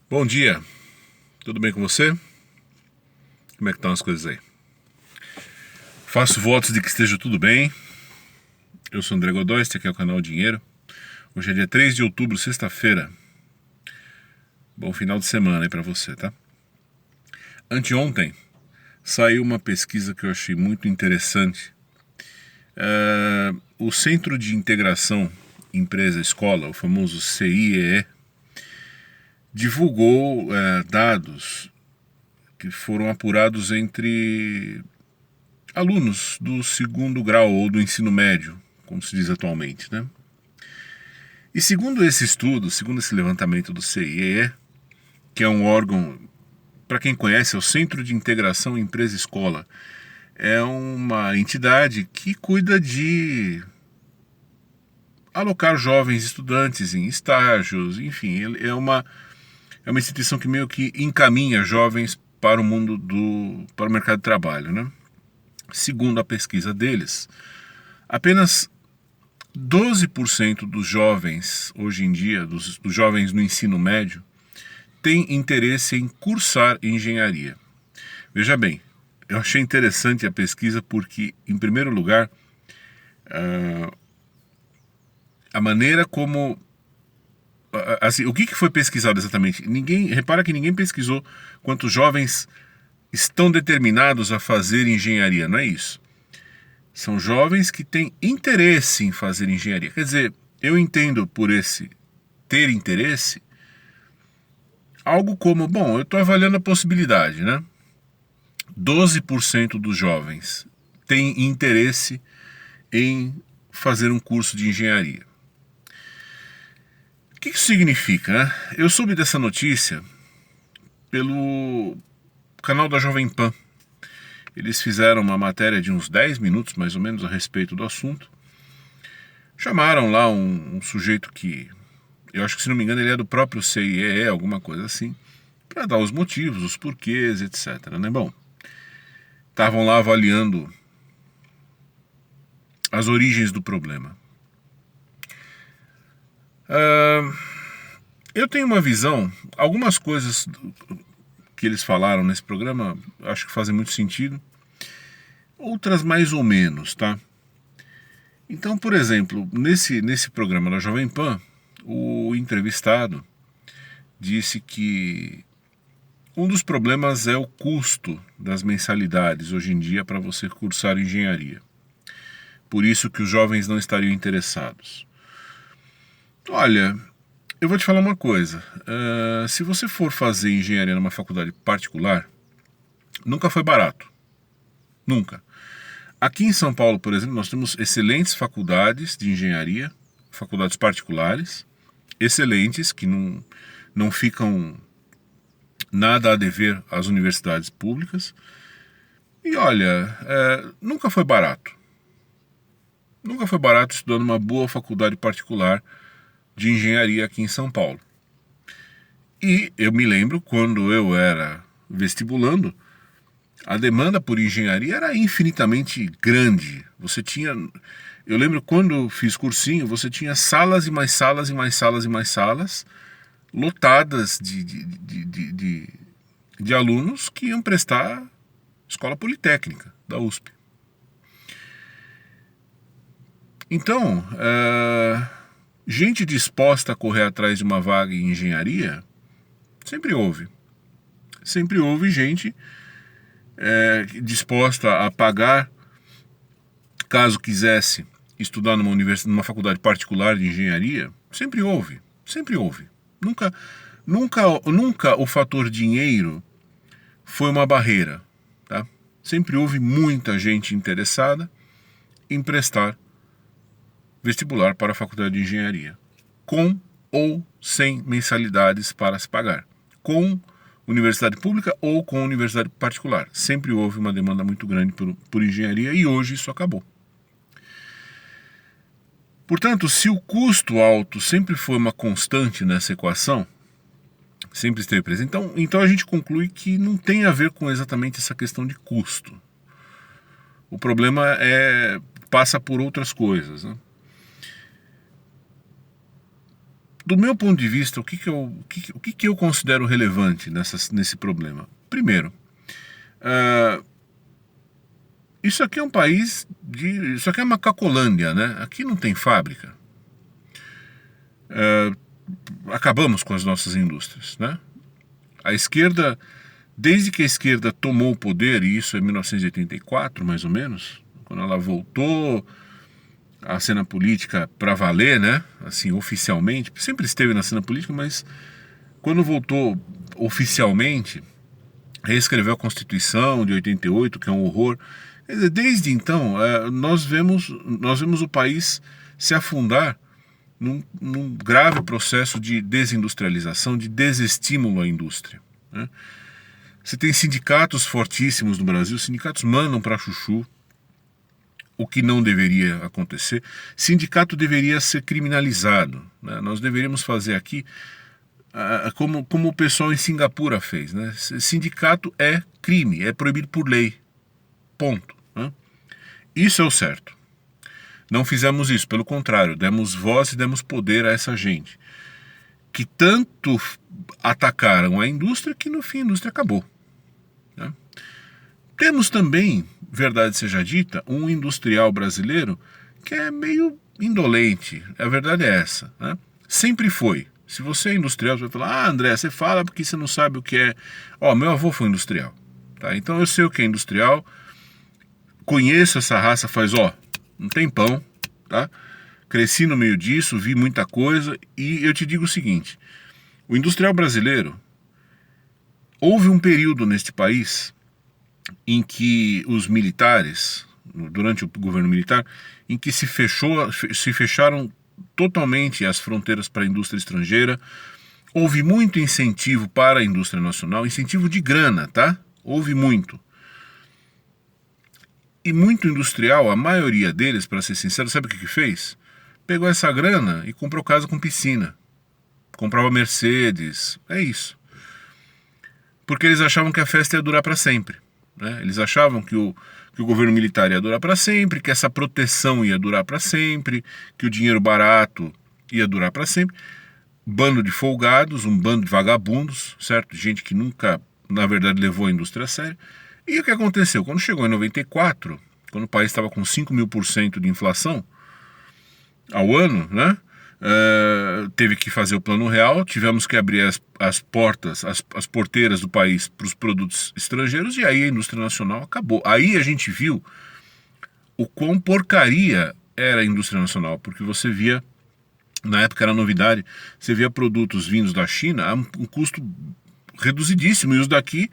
Bom dia, tudo bem com você? Como é que estão as coisas aí? Faço votos de que esteja tudo bem. Eu sou André Godoy, este aqui é o canal Dinheiro. Hoje é dia 3 de outubro, sexta-feira. Bom final de semana aí pra você, tá? Anteontem saiu uma pesquisa que eu achei muito interessante. O Centro de Integração Empresa-Escola, o famoso CIEE, divulgou dados que foram apurados entre alunos do segundo grau ou do ensino médio, como se diz atualmente, né? E segundo esse estudo, segundo esse levantamento do CIEE, que é um órgão, para quem conhece, é o Centro de Integração Empresa-Escola, é uma entidade que cuida de alocar jovens estudantes em estágios, enfim, é uma instituição que meio que encaminha jovens para o mundo para o mercado de trabalho, né? Segundo a pesquisa deles, apenas 12% dos jovens, hoje em dia, dos jovens no ensino médio, têm interesse em cursar engenharia. Veja bem, eu achei interessante a pesquisa porque, em primeiro lugar, a maneira como... Assim, o que foi pesquisado exatamente? Repara que ninguém pesquisou quantos jovens estão determinados a fazer engenharia, não é isso. São jovens que têm interesse em fazer engenharia. Quer dizer, eu entendo por esse ter interesse algo como, bom, eu estou avaliando a possibilidade, né? 12% dos jovens têm interesse em fazer um curso de engenharia. O que isso significa, né? Eu soube dessa notícia pelo canal da Jovem Pan. Eles fizeram uma matéria de uns 10 minutos, mais ou menos, a respeito do assunto. Chamaram lá um sujeito que, eu acho que, se não me engano, ele é do próprio CIEE, alguma coisa assim, para dar os motivos, os porquês, etc. Né? Bom, estavam lá avaliando as origens do problema. Eu tenho uma visão, algumas coisas que eles falaram nesse programa, acho que fazem muito sentido, outras mais ou menos, tá? Então, por exemplo, nesse programa da Jovem Pan, o entrevistado disse que um dos problemas é o custo das mensalidades hoje em dia para você cursar engenharia. Por isso que os jovens não estariam interessados. Olha, eu vou te falar uma coisa. Se você for fazer engenharia numa faculdade particular, nunca foi barato. Nunca. Aqui em São Paulo, por exemplo, nós temos excelentes faculdades de engenharia, faculdades particulares, excelentes, que não ficam nada a dever às universidades públicas. E olha, nunca foi barato. Nunca foi barato estudar numa boa faculdade particular de engenharia aqui em São Paulo. E eu me lembro, quando eu era vestibulando, a demanda por engenharia era infinitamente grande. Eu lembro quando eu fiz cursinho, você tinha salas e mais salas e mais salas e mais salas lotadas de alunos que iam prestar escola politécnica da USP. Então, gente disposta a correr atrás de uma vaga em engenharia, sempre houve. Sempre houve gente disposta a pagar, caso quisesse estudar numa faculdade particular de engenharia. Sempre houve. Sempre houve. Nunca o fator dinheiro foi uma barreira. Tá? Sempre houve muita gente interessada em prestar vestibular para a faculdade de engenharia, com ou sem mensalidades para se pagar, com universidade pública ou com universidade particular. Sempre houve uma demanda muito grande por engenharia e hoje isso acabou. Portanto, se o custo alto sempre foi uma constante nessa equação, sempre esteve presente, então a gente conclui que não tem a ver com exatamente essa questão de custo. O problema passa por outras coisas, né? do meu ponto de vista, o que eu considero relevante nesse problema? Primeiro, isso aqui é um país isso aqui é uma Cacolândia, né? Aqui não tem fábrica. Acabamos com as nossas indústrias, né? A esquerda, desde que a esquerda tomou o poder, e isso é 1984, mais ou menos, quando ela voltou à cena política para valer, né? Assim, oficialmente, sempre esteve na cena política, mas quando voltou oficialmente, reescreveu a Constituição de 88, que é um horror. Quer dizer, desde então, nós vemos o país se afundar num grave processo de desindustrialização, de desestímulo à indústria, né? Você tem sindicatos fortíssimos no Brasil, sindicatos mandam para chuchu, o que não deveria acontecer. Sindicato deveria ser criminalizado, né? Nós deveríamos fazer aqui como o pessoal em Singapura fez, né? Sindicato é crime, é proibido por lei, ponto, né? Isso é o certo. Não fizemos isso, pelo contrário, demos voz e demos poder a essa gente que tanto atacaram a indústria que no fim a indústria acabou, né? Temos também, verdade seja dita, um industrial brasileiro que é meio indolente, a verdade é essa, né? Sempre foi. Se você é industrial, você vai falar, André, você fala porque você não sabe o que é. Meu avô foi industrial, tá? Então eu sei o que é industrial, conheço essa raça faz, um tempão, tá? Cresci no meio disso, vi muita coisa e eu te digo o seguinte, o industrial brasileiro, houve um período neste país em que os militares, durante o governo militar, em que se fecharam totalmente as fronteiras para a indústria estrangeira, houve muito incentivo para a indústria nacional, incentivo de grana, tá? Houve muito. E muito industrial, a maioria deles, para ser sincero, sabe o que fez? Pegou essa grana e comprou casa com piscina. Comprava Mercedes, é isso. Porque eles achavam que a festa ia durar para sempre, né? Eles achavam que o governo militar ia durar para sempre, que essa proteção ia durar para sempre, que o dinheiro barato ia durar para sempre. Bando de folgados, um bando de vagabundos, certo? Gente que nunca, na verdade, levou a indústria a sério. E o que aconteceu? Quando chegou em 94, quando o país estava com 5.000% de inflação ao ano, né? Teve que fazer o plano real, tivemos que abrir as portas, as porteiras do país para os produtos estrangeiros e aí a indústria nacional acabou. Aí a gente viu o quão porcaria era a indústria nacional, porque você via, na época era novidade, você via produtos vindos da China a um custo reduzidíssimo e os daqui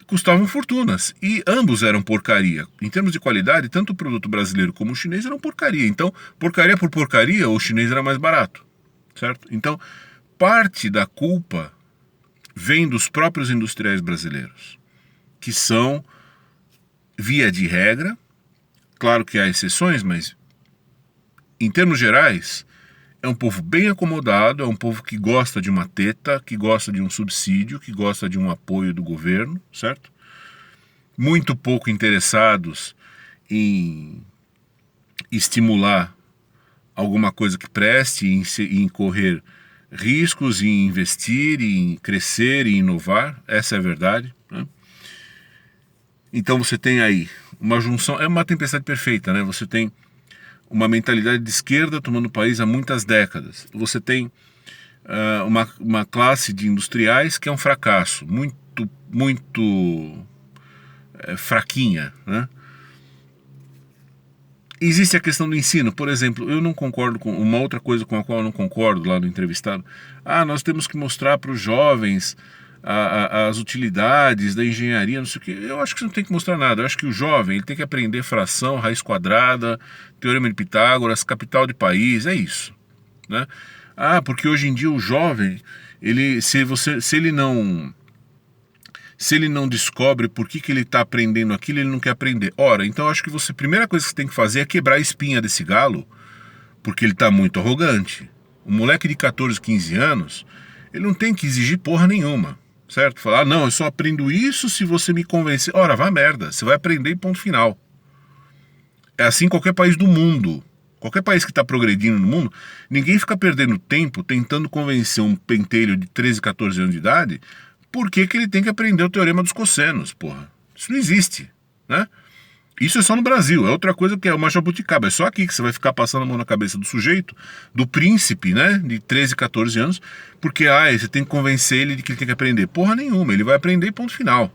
custavam fortunas, e ambos eram porcaria. Em termos de qualidade, tanto o produto brasileiro como o chinês eram porcaria. Então, porcaria por porcaria, o chinês era mais barato, certo? Então, parte da culpa vem dos próprios industriais brasileiros, que são, via de regra, claro que há exceções, mas em termos gerais, é um povo bem acomodado, é um povo que gosta de uma teta, que gosta de um subsídio, que gosta de um apoio do governo, certo? Muito pouco interessados em estimular alguma coisa que preste, em correr riscos, em investir, em crescer, em inovar, essa é a verdade, né? Então você tem aí uma junção, é uma tempestade perfeita, né? Você tem uma mentalidade de esquerda tomando o país há muitas décadas. Você tem uma classe de industriais que é um fracasso, muito fraquinha, né? Existe a questão do ensino, por exemplo, eu não concordo com uma outra coisa com a qual eu não concordo lá no entrevistado. Nós temos que mostrar para os jovens as utilidades da engenharia, não sei o que. Eu acho que você não tem que mostrar nada. Eu acho que o jovem ele tem que aprender fração, raiz quadrada, teorema de Pitágoras, capital de país, é isso, né? Porque hoje em dia o jovem, se ele não descobre por que ele está aprendendo aquilo, ele não quer aprender. Ora, então eu acho que a primeira coisa que você tem que fazer é quebrar a espinha desse galo, porque ele está muito arrogante. O moleque de 14, 15 anos, ele não tem que exigir porra nenhuma, certo? Falar, não, eu só aprendo isso se você me convencer. Ora, vá merda, você vai aprender e ponto final. É assim em qualquer país do mundo. Qualquer país que está progredindo no mundo, ninguém fica perdendo tempo tentando convencer um pentelho de 13, 14 anos de idade por que ele tem que aprender o teorema dos cossenos, porra. Isso não existe, né? Isso é só no Brasil, é outra coisa que é uma jabuticaba. É só aqui que você vai ficar passando a mão na cabeça do sujeito, do príncipe, né, de 13, 14 anos, porque você tem que convencer ele de que ele tem que aprender. Porra nenhuma, ele vai aprender e ponto final.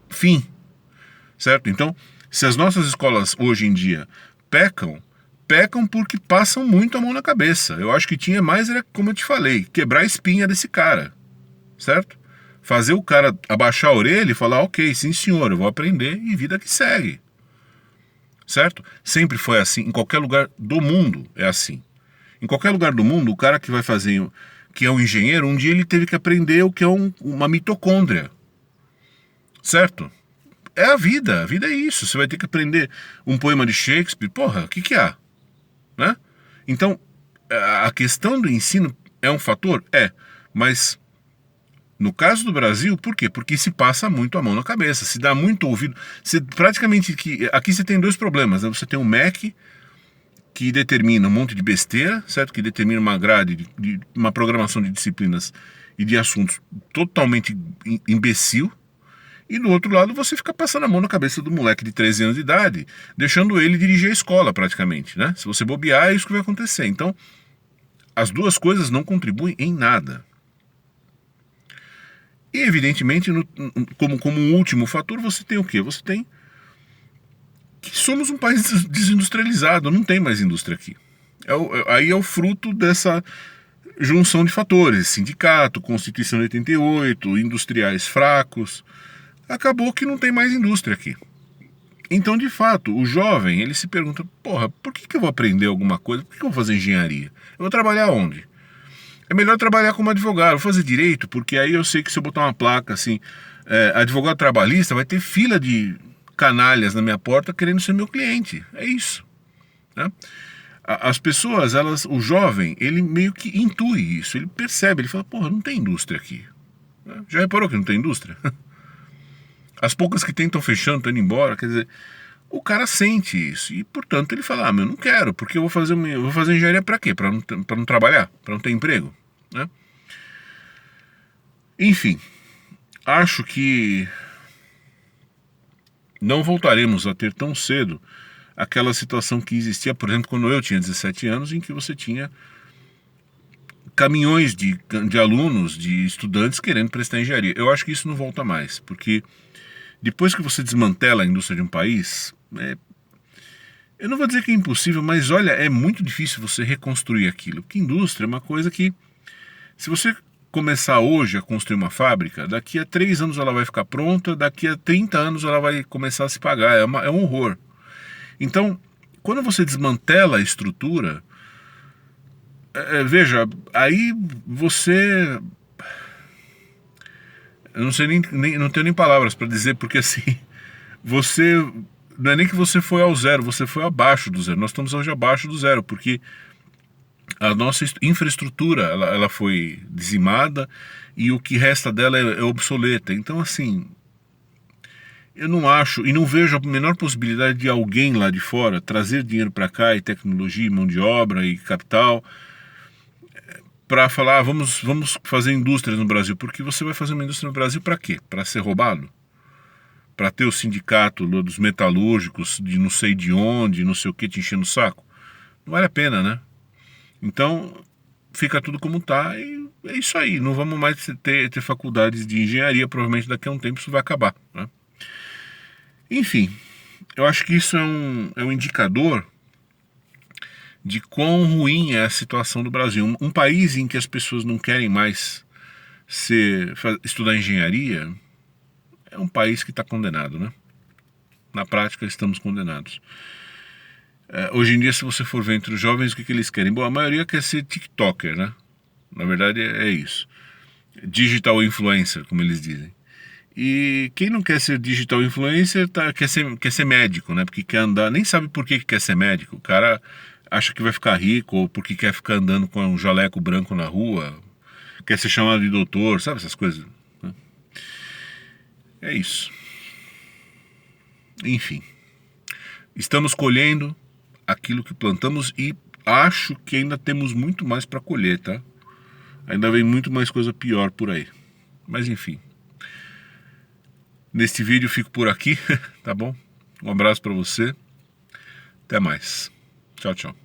Fim. Certo? Então, se as nossas escolas hoje em dia pecam porque passam muito a mão na cabeça. Eu acho que tinha mais, era como eu te falei, quebrar a espinha desse cara. Certo? Fazer o cara abaixar a orelha e falar, ok, sim senhor, eu vou aprender e vida que segue. Certo? Sempre foi assim, em qualquer lugar do mundo é assim. Em qualquer lugar do mundo, o cara que vai fazer, que é um engenheiro, um dia ele teve que aprender o que é uma mitocôndria. Certo? É a vida é isso. Você vai ter que aprender um poema de Shakespeare, porra, o que há? Né? Então, a questão do ensino é um fator? É, mas no caso do Brasil, por quê? Porque se passa muito a mão na cabeça, se dá muito ouvido. Aqui você tem dois problemas, né? Você tem o MEC, que determina um monte de besteira, certo? Que determina uma grade, uma programação de disciplinas e de assuntos totalmente imbecil. E do outro lado você fica passando a mão na cabeça do moleque de 13 anos de idade, deixando ele dirigir a escola praticamente, né? Se você bobear, é isso que vai acontecer. Então, as duas coisas não contribuem em nada. E, evidentemente, como um último fator, você tem o quê? Você tem que somos um país desindustrializado, não tem mais indústria aqui. Aí é o fruto dessa junção de fatores, sindicato, Constituição de 88, industriais fracos. Acabou que não tem mais indústria aqui. Então, de fato, o jovem, ele se pergunta, porra, por que eu vou aprender alguma coisa? Por que eu vou fazer engenharia? Eu vou trabalhar onde? É melhor trabalhar como advogado, vou fazer direito, porque aí eu sei que se eu botar uma placa assim, advogado trabalhista, vai ter fila de canalhas na minha porta querendo ser meu cliente. É isso. Né? As pessoas, o jovem, ele meio que intui isso, ele percebe, ele fala, porra, não tem indústria aqui. Já reparou que não tem indústria? As poucas que tem estão fechando, estão indo embora, quer dizer, o cara sente isso e, portanto, ele fala, eu não quero, porque eu vou fazer engenharia para quê? Para não trabalhar? Para não ter emprego? Né? Enfim, acho que não voltaremos a ter tão cedo aquela situação que existia, por exemplo, quando eu tinha 17 anos, em que você tinha caminhões de alunos, de estudantes querendo prestar engenharia. Eu acho que isso não volta mais, porque depois que você desmantela a indústria de um país, eu não vou dizer que é impossível, mas olha, é muito difícil você reconstruir aquilo. Porque indústria é uma coisa que, se você começar hoje a construir uma fábrica, daqui a 3 anos ela vai ficar pronta, daqui a 30 anos ela vai começar a se pagar. É um horror. Então, quando você desmantela a estrutura, veja, aí você... Eu não sei não tenho nem palavras para dizer, porque assim, você... Não é nem que você foi ao zero, você foi abaixo do zero. Nós estamos hoje abaixo do zero, porque a nossa infraestrutura ela foi dizimada e o que resta dela é obsoleta. Então, assim, eu não acho e não vejo a menor possibilidade de alguém lá de fora trazer dinheiro para cá, e tecnologia, e mão de obra e capital, para falar, vamos fazer indústrias no Brasil. Porque você vai fazer uma indústria no Brasil para quê? Para ser roubado? Para ter o sindicato dos metalúrgicos de não sei de onde, não sei o que, te enchendo o saco? Não vale a pena, né? Então, fica tudo como está e é isso aí. Não vamos mais ter faculdades de engenharia, provavelmente daqui a um tempo isso vai acabar. Né? Enfim, eu acho que isso é um indicador de quão ruim é a situação do Brasil. Um país em que as pessoas não querem mais estudar engenharia é um país que está condenado, né? Na prática, estamos condenados. Hoje em dia, se você for ver entre os jovens, o que eles querem? Bom, a maioria quer ser TikToker, né? Na verdade, é isso. Digital influencer, como eles dizem. E quem não quer ser digital influencer quer ser médico, né? Porque quer andar, nem sabe por que quer ser médico. O cara acha que vai ficar rico ou porque quer ficar andando com um jaleco branco na rua, quer ser chamado de doutor, sabe essas coisas? Né? É isso. Enfim, estamos colhendo aquilo que plantamos e acho que ainda temos muito mais para colher, tá? Ainda vem muito mais coisa pior por aí. Mas enfim. Neste vídeo eu fico por aqui, tá bom? Um abraço para você. Até mais. Tchau, tchau.